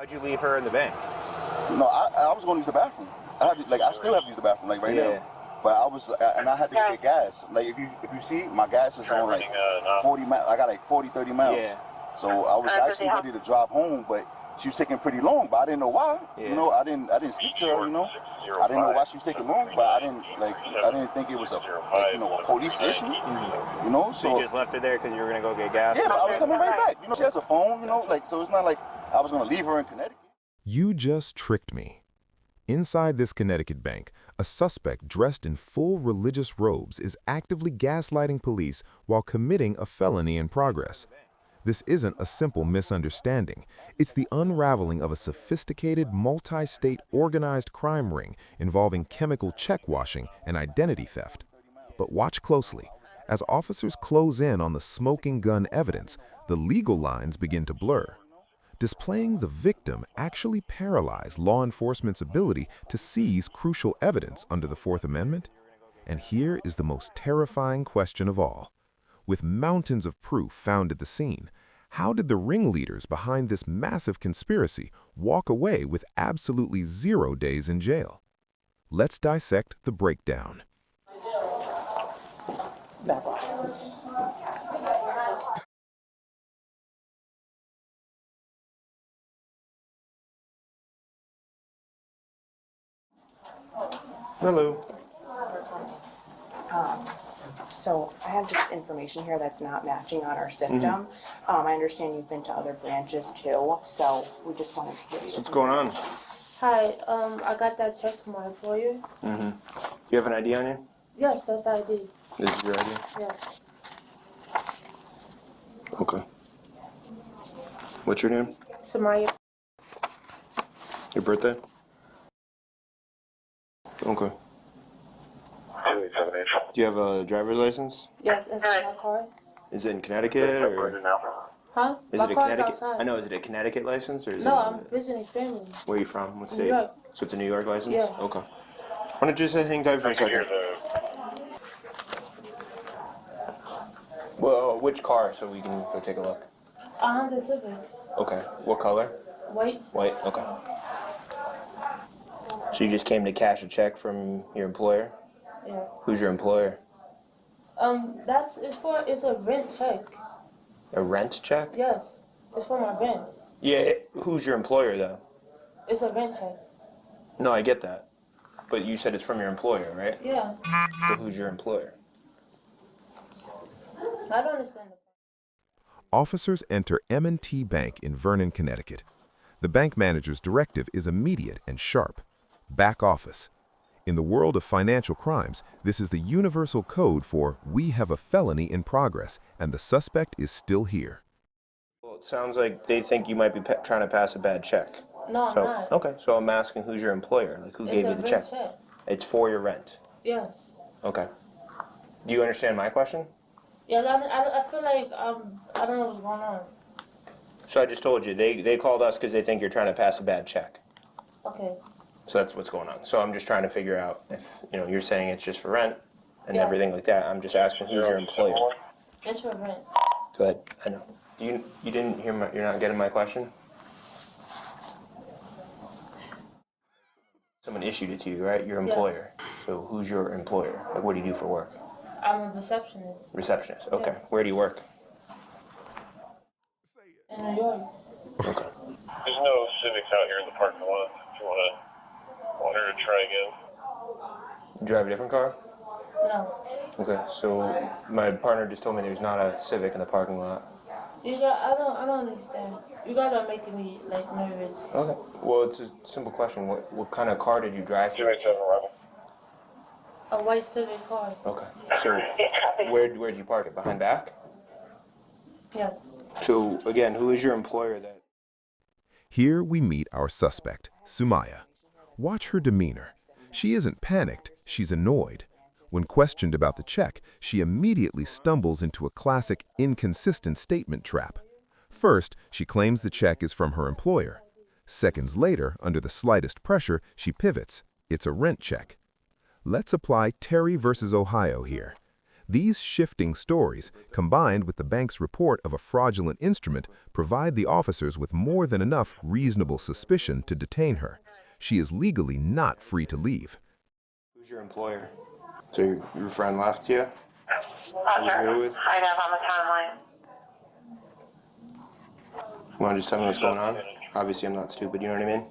Why'd you leave her in the bank? No, I was going to use the bathroom. I still have to use the bathroom, like right now. But I was, and I had to get gas. Like if you see, my gas is on like 40 miles. I got like 40, 30 miles. Yeah. So I was actually ready to drive home, but she was taking pretty long. But I didn't know why. Yeah. You know, I didn't speak to her. You know, I didn't know why she was taking long. But I didn't think it was a police issue. You know, so you just left her there because you were gonna go get gas. Yeah, but I was coming right back. You know, she has a phone. You know, like so it's not like I was gonna leave her in Connecticut. You just tricked me. Inside this Connecticut bank, a suspect dressed in full religious robes is actively gaslighting police while committing a felony in progress. This isn't a simple misunderstanding. It's the unraveling of a sophisticated, multi-state organized crime ring involving chemical check-washing and identity theft. But watch closely. As officers close in on the smoking gun evidence, the legal lines begin to blur. Displaying the victim actually paralyzed law enforcement's ability to seize crucial evidence under the Fourth Amendment? And here is the most terrifying question of all. With mountains of proof found at the scene, how did the ringleaders behind this massive conspiracy walk away with absolutely 0 days in jail? Let's dissect the breakdown. Hello. So I have just information here that's not matching on our system. I understand you've been to other branches too, so we just wanted to give you. What's going on? Hi, I got that check from my employer. Do you have an ID on you? Yes, that's the ID. This is your ID? Yes. Okay. What's your name? Samaya. Your birthday? Okay. Do you have a driver's license? Yes, it's my car. Is it in Connecticut or? Huh? Is My it a car's Connecticut? outside. I know. Is it a Connecticut license or is No, it? I'm visiting family. Where are you from? What state? New York. So it's a New York license? Yeah. Okay. Why don't you just hang tight for a second? Well, which car so we can go take a look? A Honda Civic. Okay. What color? White. White. Okay. So you just came to cash a check from your employer? Yeah. Who's your employer? It's a rent check. A rent check? Yes. It's for my rent. Yeah. Who's your employer though? It's a rent check. No, I get that. But you said it's from your employer, right? Yeah. So who's your employer? I don't understand the Officers enter M&T Bank in Vernon, Connecticut. The bank manager's directive is immediate and sharp. Back office. In the world of financial crimes, this is the universal code for "we have a felony in progress and the suspect is still here." Well, it sounds like they think you might be trying to pass a bad check. No, So, I'm not. okay, so I'm asking who's your employer? Like who gave you the check? It's a rent check. It's for your rent. Yes. Okay. Do you understand my question? Yes, I feel like I don't know what's going on. So I just told you, they called us because they think you're trying to pass a bad check. Okay. So that's what's going on. So I'm just trying to figure out if, you're saying it's just for rent and Yeah. everything like that. I'm just asking who's your employer. It's for rent. Go ahead. I know. You didn't hear you're not getting my question? Someone issued it to you, right? Your employer. Yes. So who's your employer? Like what do you do for work? I'm a receptionist. Receptionist. Okay. Yes. Where do you work? In New York. Okay. There's no Civics out here in the parking lot. If you want her to try again. You drive a different car? No. Okay. So my partner just told me there's not a Civic in the parking lot. I don't understand. You guys are making me like nervous. Okay. Well, it's a simple question. What kind of car did you drive? 28711. A white Civic car. Okay. So where'd you park it? Behind back? Yes. So again, who is your employer that? Here we meet our suspect, Sumaya. Watch her demeanor. She isn't panicked, she's annoyed. When questioned about the check, she immediately stumbles into a classic inconsistent statement trap. First, she claims the check is from her employer. Seconds later, under the slightest pressure, she pivots. It's a rent check. Let's apply Terry versus Ohio here. These shifting stories, combined with the bank's report of a fraudulent instrument, provide the officers with more than enough reasonable suspicion to detain her. She is legally not free to leave. Who's your employer? So your friend left you? Roger, I have on the timeline. You want to just tell me what's going on? Obviously, I'm not stupid, you know what I mean?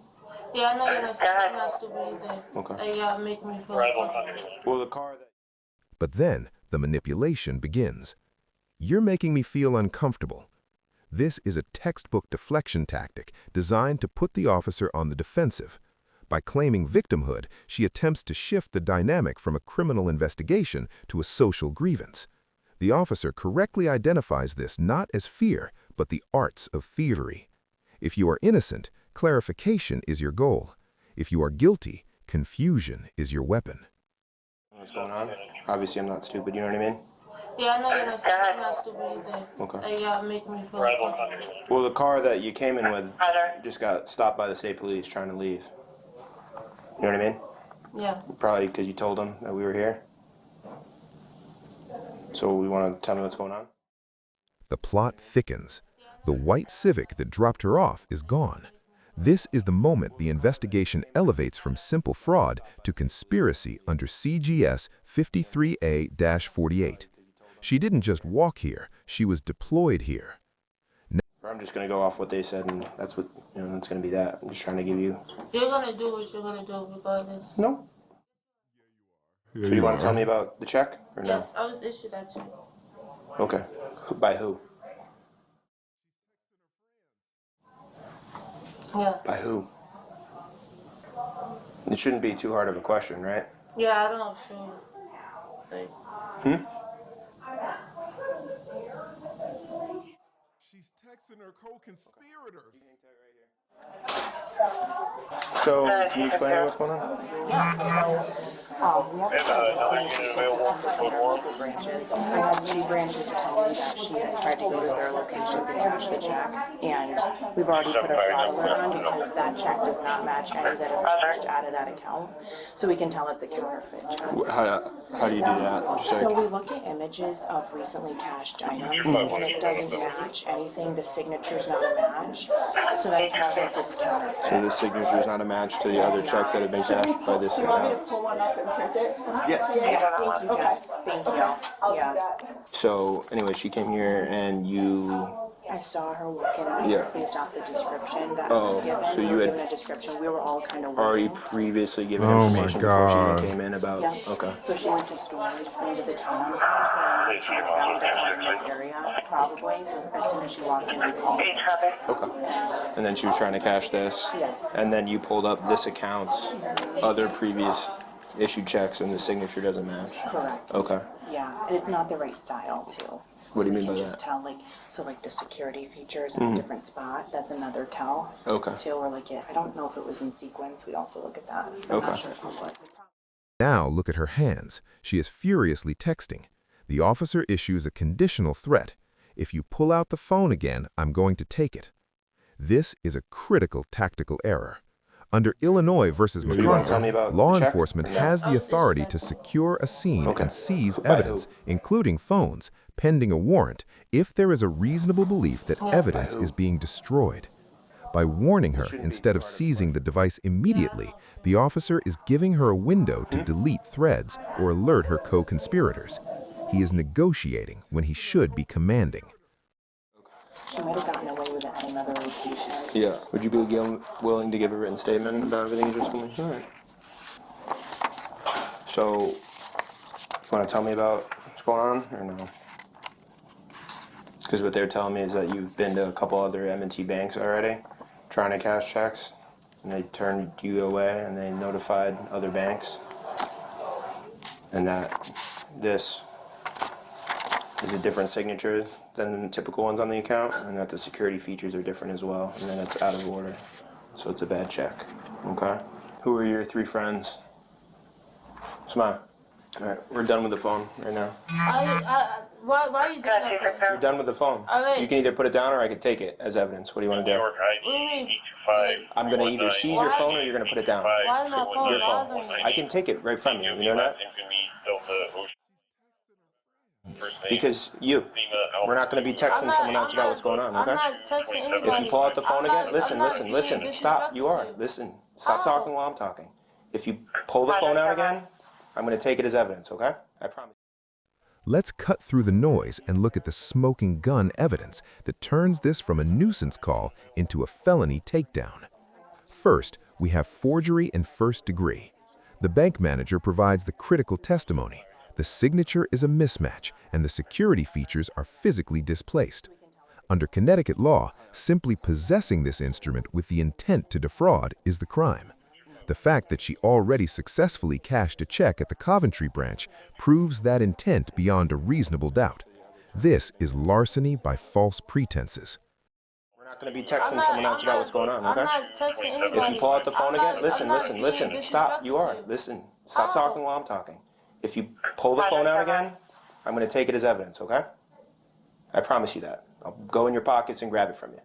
Yeah, I know you're not stupid. I'm not stupid either. Okay. Yeah, make me feel uncomfortable. Well, the car that... But then, the manipulation begins. You're making me feel uncomfortable. This is a textbook deflection tactic designed to put the officer on the defensive. By claiming victimhood, she attempts to shift the dynamic from a criminal investigation to a social grievance. The officer correctly identifies this not as fear, but the arts of thievery. If you are innocent, clarification is your goal. If you are guilty, confusion is your weapon. What's going on? Obviously, I'm not stupid, you know what I mean? Yeah, I know you're not stupid. I'm not stupid either. Okay. Yeah, make me feel uncomfortable. Well, the car that you came in with just got stopped by the state police trying to leave. You know what I mean? Yeah. Probably because you told them that we were here. So you want to tell me what's going on? The plot thickens. The white Civic that dropped her off is gone. This is the moment the investigation elevates from simple fraud to conspiracy under CGS 53A-48. She didn't just walk here, she was deployed here. I'm just going to go off what they said, and that's what, that's going to be that. I'm just trying to give you... You're going to do what you're going to do regardless. No. So you want to tell me about the check, or no? Yes, I was issued that check. Okay. By who? Yeah. By who? It shouldn't be too hard of a question, right? Yeah, I don't feel like... She's texting her co-conspirators. So, can you explain what's going on? We have local branches. I had 2 branches tell me that she had tried to go to their locations and cash the check, and we've already put a fraud alert on because that check does not match any that have cashed out of that account, so we can tell it's a counterfeit check. How do you do that? So we look at images of recently cashed items, and it doesn't match anything. The signature's not a match, so that tells us it's counterfeit. So the signature is not a match to the other checks that have been cashed by this account? Pull one up and print it? Yes. Thank you, Jen. Thank you. Yeah. So, anyway, she came here and you... I saw her walk in, and based off the description that was given, so we you were had given a description. We were all kind of already waiting. previously given information before she even came in about... Yes. Okay. So she went to stores into the town, so she was bound to come in this area, probably. So as soon as she walked in, we called. Okay. And then she was trying to cash this. Yes. And then you pulled up this account's other previous issued checks and the signature doesn't match. Correct. Okay. Yeah, and it's not the right style too. What do you So mean by we can just that? tell, like the security features in a different spot. That's another tell. Okay. Too, or I don't know if it was in sequence. We also look at that. I'm Okay. not sure if it was. Now look at her hands. She is furiously texting. The officer issues a conditional threat. If you pull out the phone again, I'm going to take it. This is a critical tactical error. Under Illinois versus you want to tell me MacArthur, about law the check? enforcement has the authority to secure a scene and seize By who? evidence, including phones, pending a warrant, if there is a reasonable belief that evidence is being destroyed. By warning her instead of seizing the device immediately, the officer is giving her a window to delete threads or alert her co-conspirators. He is negotiating when he should be commanding. She might have gotten away with it at another location. Yeah. Would you be willing to give a written statement about everything you just told me? All right. So, you want to tell me about what's going on, or no? Because what they're telling me is that you've been to a couple other M&T banks already, trying to cash checks, and they turned you away, and they notified other banks, and that this is a different signature than the typical ones on the account, and that the security features are different as well, and then it's out of order. So it's a bad check. Okay? Who are your 3 friends? Smile. Alright, we're done with the phone right now. Why are you doing that? You're done with the phone. Alright. You can either put it down or I can take it as evidence. What do you want to do? New York ID 825. I'm going to either seize your phone or you're going to put it down. Why is my phone Your phone. bothering you? I can take it right from you. You know that? Delta Ocean. Because we're not going to be texting someone else about what's going on, okay? I'm not texting anybody. If you pull out the phone again, listen, I'm not listen, being stop, you are, disrespectful. listen, stop talking while I'm talking. If you pull the phone out again, I'm going to take it as evidence, okay? I promise. Let's cut through the noise and look at the smoking gun evidence that turns this from a nuisance call into a felony takedown. First, we have forgery and first degree. The bank manager provides the critical testimony. The signature is a mismatch, and the security features are physically displaced. Under Connecticut law, simply possessing this instrument with the intent to defraud is the crime. The fact that she already successfully cashed a check at the Coventry branch proves that intent beyond a reasonable doubt. This is larceny by false pretenses. We're not going to be texting someone else about what's going on, okay? I'm not texting anybody. If you pull out the phone again, listen, being stop, you are, disrespectful. listen, stop talking while I'm talking. If you pull the phone out again, I'm going to take it as evidence, okay? I promise you that. I'll go in your pockets and grab it from you.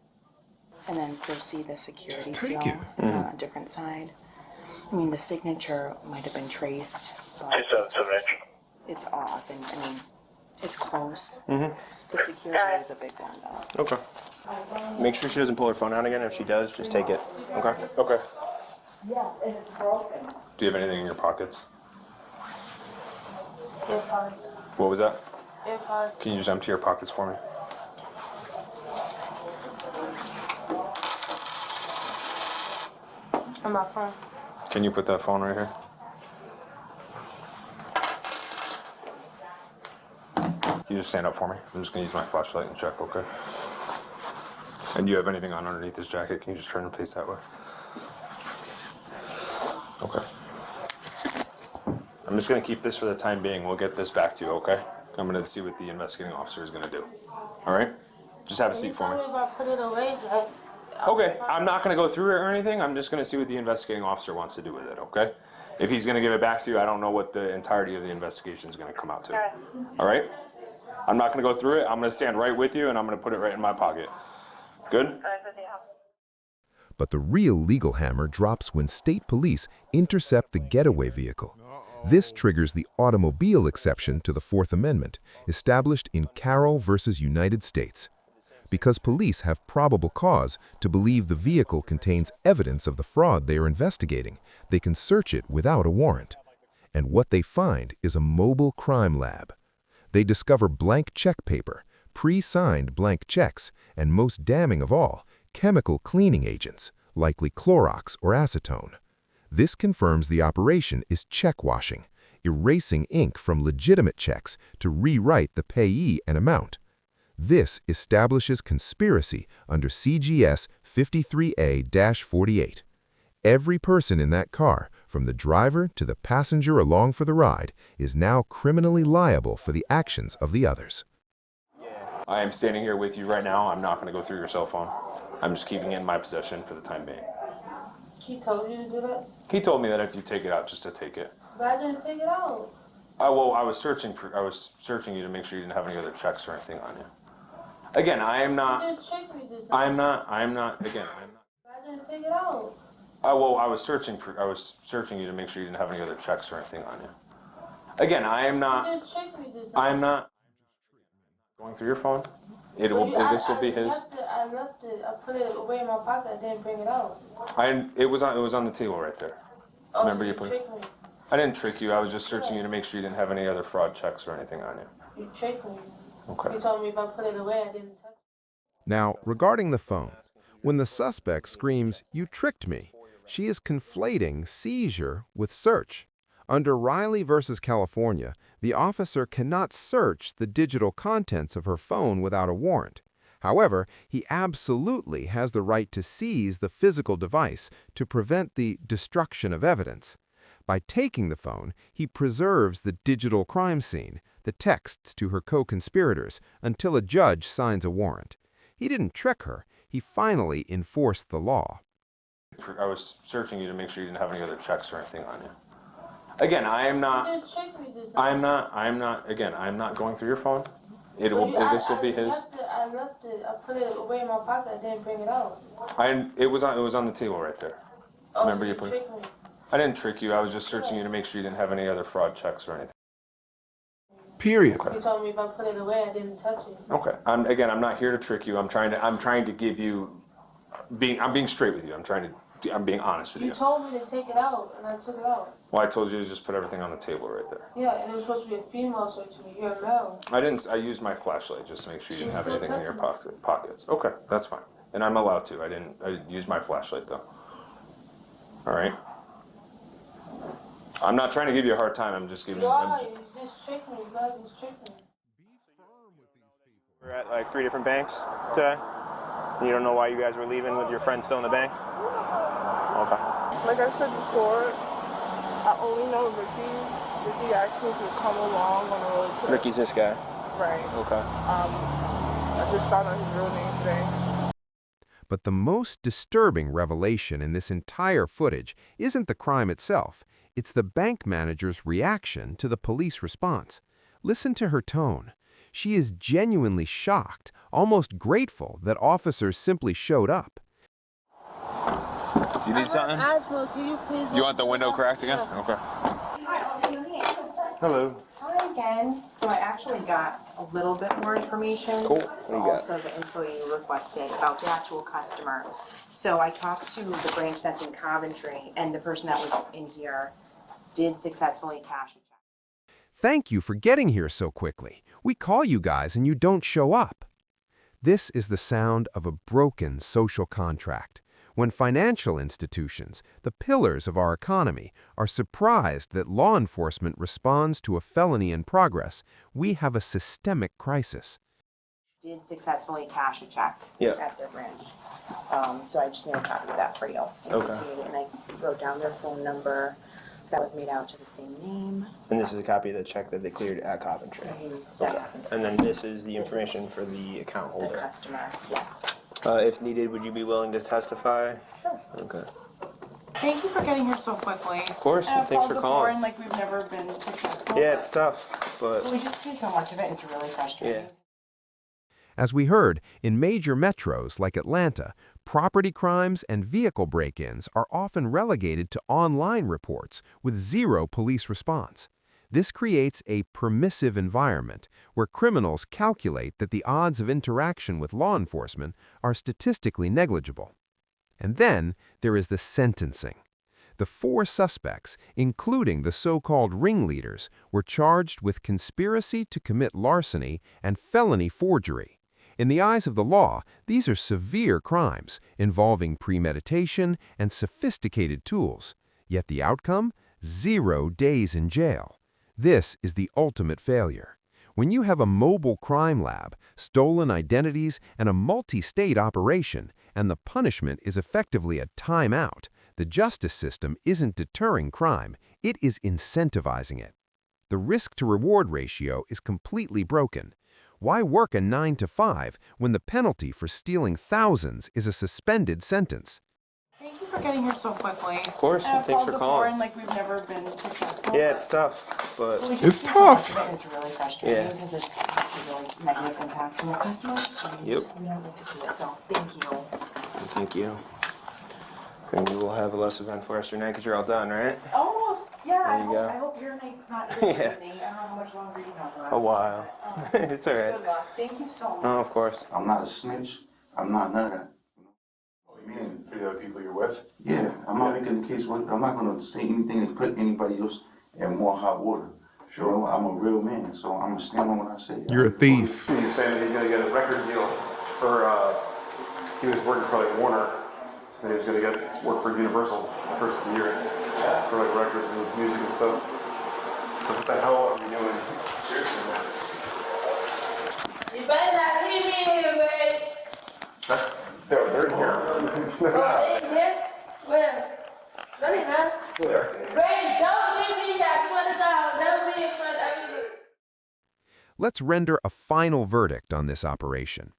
And then so see the security Take seal it. on a different side. I mean, the signature might have been traced, but it's off, and I mean, it's close. The security is a big one, though. Okay. Make sure she doesn't pull her phone out again. If she does, just take it. Okay? Okay. Yes, and it's broken. Do you have anything in your pockets? AirPods. What was that? AirPods. Can you just empty your pockets for me? And my phone. Can you put that phone right here? You just stand up for me. I'm just gonna use my flashlight and check, okay? And you have anything on underneath this jacket? Can you just turn and face that way? Okay. I'm just gonna keep this for the time being. We'll get this back to you, okay? I'm gonna see what the investigating officer is gonna do. All right? Just have a seat for me. If I put it away, Okay, I'm not going to go through it or anything. I'm just going to see what the investigating officer wants to do with it, okay? If he's going to give it back to you, I don't know what the entirety of the investigation is going to come out to. All right? I'm not going to go through it. I'm going to stand right with you, and I'm going to put it right in my pocket. Good? But the real legal hammer drops when state police intercept the getaway vehicle. This triggers the automobile exception to the Fourth Amendment, established in Carroll versus United States. Because police have probable cause to believe the vehicle contains evidence of the fraud they are investigating, they can search it without a warrant. And what they find is a mobile crime lab. They discover blank check paper, pre-signed blank checks, and most damning of all, chemical cleaning agents, likely Clorox or acetone. This confirms the operation is check washing, erasing ink from legitimate checks to rewrite the payee and amount. This establishes conspiracy under CGS 53A-48. Every person in that car, from the driver to the passenger along for the ride, is now criminally liable for the actions of the others. I am standing here with you right now. I'm not going to go through your cell phone. I'm just keeping it in my possession for the time being. he told you to do that? He told me that if you take it out, just to take it. But I didn't take it out. Well, I was searching you to make sure you didn't have any other checks or anything on you. Again, I am not. You just checked me this time. I am not. Again, I'm not. But I didn't take it out. Well, I was searching you to make sure you didn't have any other checks or anything on you. Again, I am not. You just checked me this time. I am not going through your phone. This will be his. I left it. I put it away in my pocket. I didn't bring it out. It was on the table right there. Oh, Remember so you you put it. tricked me. I didn't trick you. I was just searching you to make sure you didn't have any other fraud checks or anything on you. You tricked me. Okay. You told me if I put it away, I didn't touch it. Now, regarding the phone, when the suspect screams, "You tricked me," she is conflating seizure with search. Under Riley versus California, the officer cannot search the digital contents of her phone without a warrant. However, he absolutely has the right to seize the physical device to prevent the destruction of evidence. By taking the phone, he preserves the digital crime scene, the texts to her co-conspirators, until a judge signs a warrant. He didn't trick her. He finally enforced the law. I was searching you to make sure you didn't have any other checks or anything on you. Again, I am not. You just checked me this time. I am not. Again, I am not going through your phone. This will be his. I left it. I put it away in my pocket. I didn't bring it out. It was on the table right there. Oh, Remember so you you put it. tricked me. I didn't trick you. I was just searching you to make sure you didn't have any other fraud checks or anything. Period. You told me if I put it away, I didn't touch it. Okay. I'm not here to trick you. I'm trying to give you, I'm being straight with you. I'm being honest with you. You told me to take it out, and I took it out. Well, I told you to just put everything on the table right there. Yeah, and it was supposed to be a female search, and you're a male. I used my flashlight just to make sure you didn't have anything in your pockets. Okay, that's fine. And I'm allowed to. I used my flashlight though. All right. I'm not trying to give you a hard time. I'm just giving you. You just tricked me. You guys just tricked me. We're at like 3 different banks today. You don't know why you guys were leaving with your friend still in the bank? Okay. Like I said before, I only know Ricky. Ricky asked me to come along on a road trip. Ricky's this guy. Right. Okay. I just found out his real name today. But the most disturbing revelation in this entire footage isn't the crime itself. It's the bank manager's reaction to the police response. Listen to her tone. She is genuinely shocked, almost grateful that officers simply showed up. You need something? Asthma, can you please? You want the window cracked again? Okay. Hello. Hi again. So I actually got a little bit more information. Cool. What do you got? Also, the employee requested about the actual customer. So I talked to the branch that's in Coventry, and the person that was in here did successfully cash a check. Thank you for getting here so quickly. We call you guys and you don't show up. This is the sound of a broken social contract. When financial institutions, the pillars of our economy, are surprised that law enforcement responds to a felony in progress, we have a systemic crisis. Did successfully cash a check at their branch. So I just made a copy of that for you. Okay. And I wrote down their phone number. So that was made out to the same name. And this is a copy of the check that they cleared at Coventry. Okay. And then this is the information for the account holder. The customer, yes. If needed, would you be willing to testify? Sure. Okay. Thank you for getting here so quickly. Of course, and thanks for calling. And like we've never been successful. Yeah, it's tough, but we just see so much of it, and it's really frustrating. yeah. As we heard, in major metros like Atlanta, property crimes and vehicle break-ins are often relegated to online reports with zero police response. This creates a permissive environment where criminals calculate that the odds of interaction with law enforcement are statistically negligible. And then there is the sentencing. The 4 suspects, including the so-called ringleaders, were charged with conspiracy to commit larceny and felony forgery. In the eyes of the law, these are severe crimes involving premeditation and sophisticated tools. Yet the outcome? 0 days in jail. This is the ultimate failure. When you have a mobile crime lab, stolen identities, and a multi-state operation, and the punishment is effectively a timeout, the justice system isn't deterring crime, it is incentivizing it. The risk-to-reward ratio is completely broken. Why work a 9 to 5 when the penalty for stealing thousands is a suspended sentence? Thank you for getting here so quickly. Of course, and thanks for calling. And like we've never been successful. Yeah, it's tough, but It's tough. It's really frustrating because it's a really negative impact on your customers. And Yep. we don't like to see it, so thank you. thank you. And you will have a less eventful rest of your night because you're all done, right? Almost, yeah. There you go. I hope your night's not too busy. Yeah. I don't know how much longer you have left. A while. It's all right. Good luck. Thank you so much. Oh, of course. I'm not a snitch. I'm not none of that. You mean for the other people you're with? Yeah, I'm not making the case. I'm not going to say anything to put anybody else in more hot water. Sure. You know, I'm a real man, so I'm going to stand on what I say. You're a thief. He's saying that he's going to get a record deal for, he was working for like Warner, and he's going to get work for Universal first of the year for like records and music and stuff. So what the hell are we doing? Seriously, man. You better not leave me here, Ray. That's, they're in here. Oh, they in here? Where? No, they're not. Ray, don't leave me here. I swear to God, never be in front of you. Let's render a final verdict on this operation.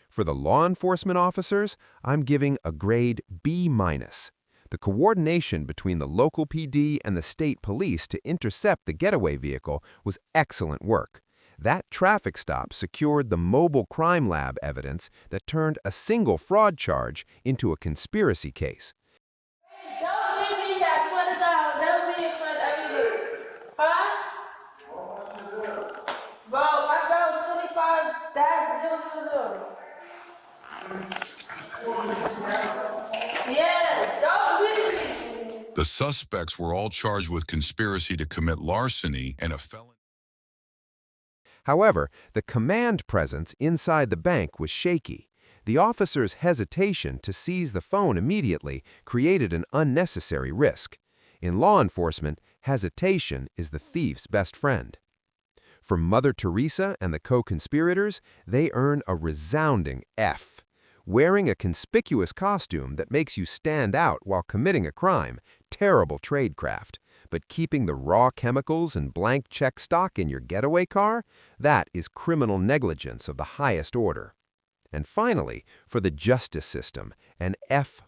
For the law enforcement officers, I'm giving a grade B-. The coordination between the local PD and the state police to intercept the getaway vehicle was excellent work. That traffic stop secured the mobile crime lab evidence that turned a single fraud charge into a conspiracy case. Hey, don't leave me here. I swear to God, never be in front of you. Huh? Yeah, don't leave me. The suspects were all charged with conspiracy to commit larceny and a felony. However, the command presence inside the bank was shaky. The officer's hesitation to seize the phone immediately created an unnecessary risk. In law enforcement, hesitation is the thief's best friend. For Mother Teresa and the co-conspirators, they earn a resounding F. Wearing a conspicuous costume that makes you stand out while committing a crime, terrible tradecraft. But keeping the raw chemicals and blank check stock in your getaway car, that is criminal negligence of the highest order. And finally, for the justice system, an F-.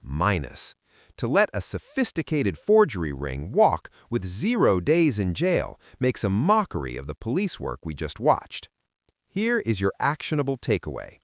To let a sophisticated forgery ring walk with 0 days in jail makes a mockery of the police work we just watched. Here is your actionable takeaway.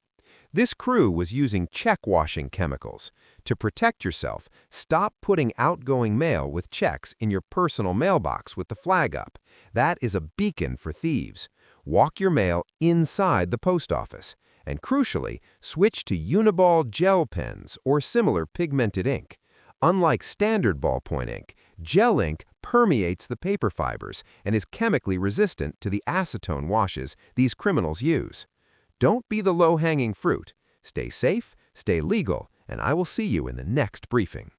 This crew was using check-washing chemicals. To protect yourself, stop putting outgoing mail with checks in your personal mailbox with the flag up. That is a beacon for thieves. Walk your mail inside the post office. And crucially, switch to Uniball gel pens or similar pigmented ink. Unlike standard ballpoint ink, gel ink permeates the paper fibers and is chemically resistant to the acetone washes these criminals use. Don't be the low-hanging fruit. Stay safe, stay legal, and I will see you in the next briefing.